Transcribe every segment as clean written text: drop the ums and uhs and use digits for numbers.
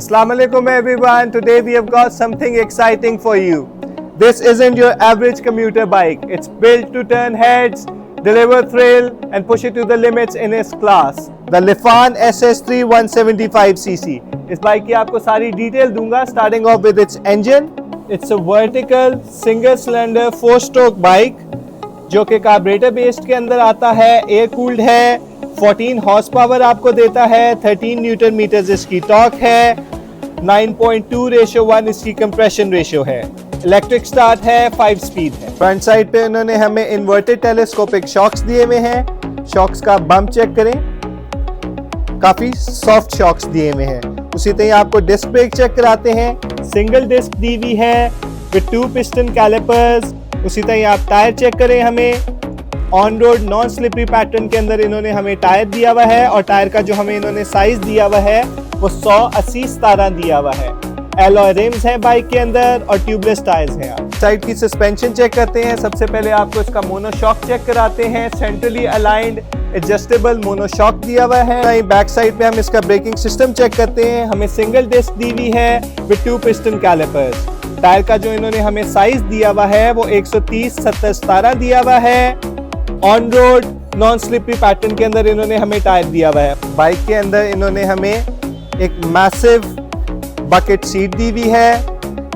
Assalamualaikum everyone. Today we have got something exciting for you. This isn't your average commuter bike. It's built to turn heads, deliver thrill and push it to the limits in its class. The Lifan SS3 175cc. इस bike की आपको सारी detail दूंगा. Starting off with its engine. It's a vertical single cylinder 4-stroke bike जो कि carburettor based के अंदर आता है, एयर कूल्ड है, 14 हॉर्स पावर आपको देता है, 13 न्यूटन मीटर्स इसकी टॉर्क है, 9.2:1 इसकी कंप्रेशन रेशियो है, इलेक्ट्रिक स्टार्ट है, 5 स्पीड है. फ्रंट साइड पे उन्होंने हमें इन्वर्टेड टेलीस्कोपिक शॉक्स दिए हुए हैं. शॉक्स का बम्प चेक करें, काफी सॉफ्ट शॉक्स दिए हुए हैं. उसी तरह आपको डिस्क ब्रेक चेक कराते हैं. सिंगल डिस्क दी हुई है विद 2 पिस्टन कैलिपर्स. उसी तरह आप टायर चेक करें, हमें on road non slippery pattern के अंदर इन्होंने हमें टायर दिया हुआ है और टायर का जो हमें इन्होंने साइज दिया हुआ है वो 100/80/17 दिया हुआ है. एलॉय रिम्स हैं बाइक के अंदर और ट्यूबलेस टायर्स हैं. आप साइड की सस्पेंशन चेक करते हैं. सबसे पहले आपको इसका मोनोशॉक चेक कराते हैं. सेंट्रली अलाइंड एडजस्टेबल मोनोशॉक दिया हुआ है. बैक साइड पे हम इसका ब्रेकिंग सिस्टम चेक करते हैं. हमें सिंगल डिस्क दी हुई है विद 2 पिस्टन कैलिपर्स. टायर का जो इन्होंने हमें साइज दिया हुआ है वो 130/70/17 दिया हुआ है. On road non slippery pattern के अंदर इन्होंने हमें टायर दिया हुआ है. बाइक के अंदर इन्होंने हमें एक मैसिव बकेट सीट दी हुई है.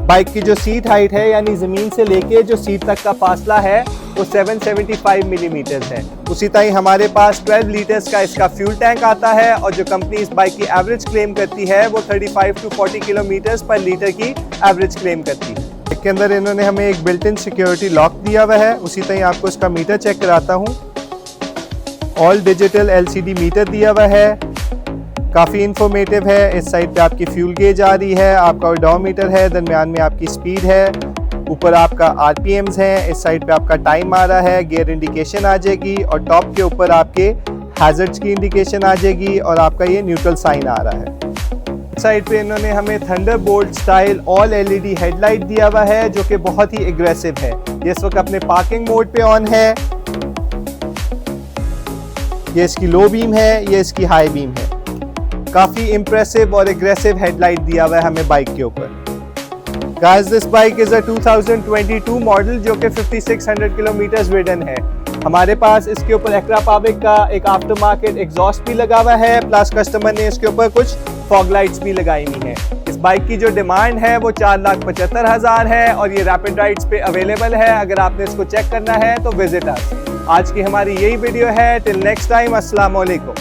बाइक की जो सीट हाइट है यानी जमीन से लेके जो सीट तक का फासला है वो 775 मिलीमीटर है. उसी तरह हमारे पास 12 लीटर्स का इसका फ्यूल टैंक आता है और जो कंपनी इस बाइक की एवरेज क्लेम करती है वो 35 to 40 किलोमीटर पर लीटर की एवरेज क्लेम करती है. इसके अंदर इन्होंने हमें एक बिल्ट इन सिक्योरिटी लॉक दिया हुआ है. उसी तरह आपको इसका मीटर चेक कराता हूँ. ऑल डिजिटल LCD मीटर दिया हुआ है, काफ़ी इंफॉर्मेटिव है. इस साइड पे आपकी फ्यूल गेज आ रही है, आपका ओडोमीटर है, दरमियान में आपकी स्पीड है, ऊपर आपका RPMs है, इस साइड पे आपका टाइम आ रहा है, गियर इंडिकेशन आ जाएगी और टॉप के ऊपर आपके हैजर्ड्स की इंडिकेशन आ जाएगी और आपका ये न्यूट्रल साइन आ रहा है. साइड पे इन्होंने हमें Thunderbolt style all LED headlight दिया हुआ है जो कि बहुत ही एग्रेसिव है. ये इस वक्त अपने पार्किंग मोड पे ऑन है. ये इसकी लो बीम है, ये इसकी हाई बीम है. काफ़ी इम्प्रेसिव और एग्रेसिव हेडलाइट दिया हुआ है हमें बाइक के ऊपर. Guys, this bike is a 2022 model जो कि 5600 किलोमीटर रिडन है. हमारे पास इसके ऊपर एक्रापाविक का एक आफ्टर मार्केट एग्जॉस्ट भी लगा हुआ है, प्लस कस्टमर ने इसके ऊपर कुछ फॉग लाइट्स भी लगाई हुई हैं. इस बाइक की जो डिमांड है वो 4,75,000 है और ये रैपिड राइड्स पे अवेलेबल है. अगर आपने इसको चेक करना है तो विजिट अस. आज की हमारी यही वीडियो है. टिल नेक्स्ट टाइम, अस्सलाम वालेकुम.